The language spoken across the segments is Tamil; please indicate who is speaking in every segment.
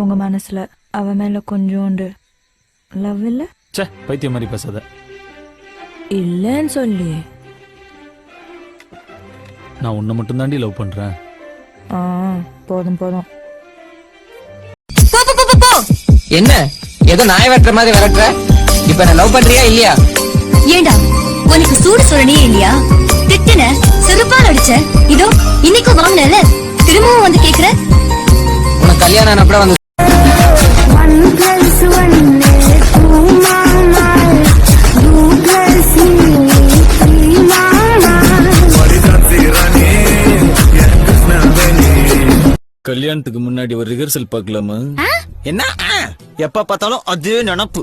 Speaker 1: உங்க மனசுல அவ மேல கொஞ்சோண்டு லவ் இல்ல?
Speaker 2: சே, பைத்தியம் மாதிரி பேசாத.
Speaker 1: இல்லன்னு சொல்லி.
Speaker 2: நான் உன்னை மட்டும் தாண்டி லவ் பண்றேன்.
Speaker 1: போதும் போதும்.
Speaker 3: என்ன ஏதோ நாய் வெட்டுற மாதிரி விரட்டுற? இப்ப நான் லவ் பண்றியா இல்லையா?
Speaker 4: ஏண்டா உனக்கு சூடு சொல்லணியே இல்லையா? திட்டுன, செருப்பால் அடிச்ச, இதோ இன்னைக்கும் வாங்கினல, திரும்பவும் வந்து கேக்குற.
Speaker 3: உனக்கு கல்யாணம் அப்பட வந்து
Speaker 2: கல்யாணத்துக்கு முன்னாடி ஒரு ரிஹர்சல் பார்க்கலாமா?
Speaker 5: என்ன எப்ப பார்த்தாலும் அதே நினப்பு.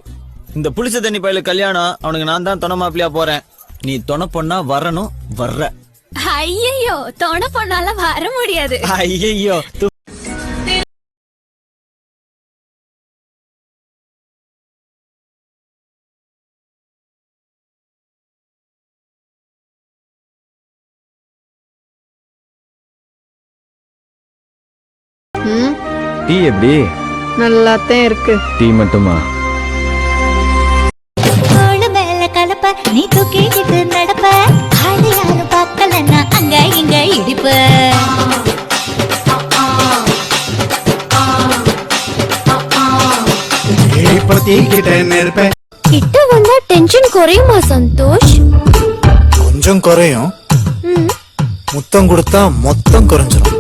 Speaker 5: இந்த புளிச்ச தண்ணி பயில கல்யாணம், அவனுக்கு நான் தான் துணை மாப்பிளையா போறேன். நீ துணை பொண்ணா வரணும், வர்ற.
Speaker 4: ஐயோ, துணை பொண்ணால வர முடியாது.
Speaker 5: ஐயோ
Speaker 6: டீ எப்படி?
Speaker 7: நல்லாத்தான் இருக்கு.
Speaker 6: டீ மட்டுமா?
Speaker 4: தோளு மேல கலப்ப நீ தூக்கிட்டு நடப்ப, ஆளு யாரும் பார்க்கலன்னா அங்க இங்க இடிப்ப. கிட்ட வந்தா டென்ஷன் குறையுமா சந்தோஷ்?
Speaker 8: கொஞ்சம் குறையும். முத்தம் கொடுத்தா மொத்தம் குறைஞ்சிரும்.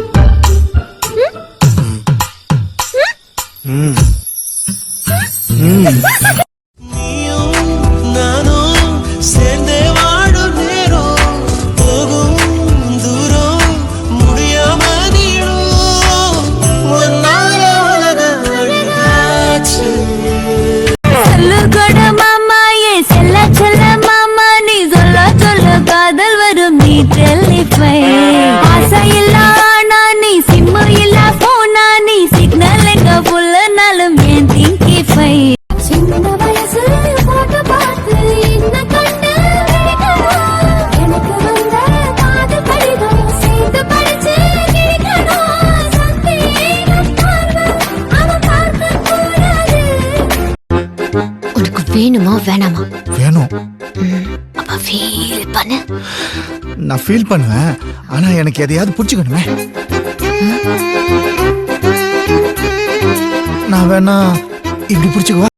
Speaker 4: வேணுமா வேணாமா?
Speaker 8: வேணும்.
Speaker 4: அப்ப ஃபீல் பண்ணு.
Speaker 8: நான் ஃபீல் பண்ணுவேன், ஆனா எனக்கு எதையாவது புடிச்சுக்கணுமே. நான் வேணா இப்படி புடிச்சுக்குவா.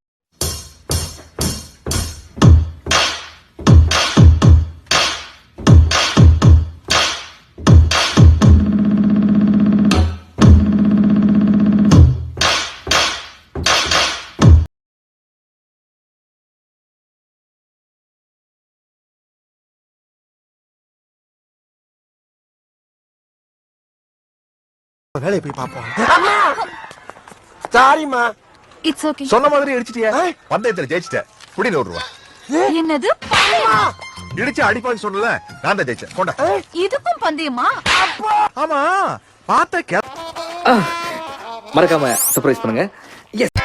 Speaker 8: வேலையை போய் பாப்போம்.
Speaker 7: சாரிமா.
Speaker 4: It's okay.
Speaker 9: சொன்ன மாதிரி இடிச்சிட்டியா? பந்தயத்துல ஜெயிச்சிட்ட. புடி ₹100.
Speaker 4: என்னது?
Speaker 9: இடிச்சு அடிப்பான்னு சொன்னல, நான் தான் ஜெயிச்சேன். கொண்டா.
Speaker 4: இதுக்கும் பந்தயமா?
Speaker 9: ஆமா, பாத்த
Speaker 3: மறக்காம சர்ப்ரைஸ் பண்ணுங்க. எஸ்.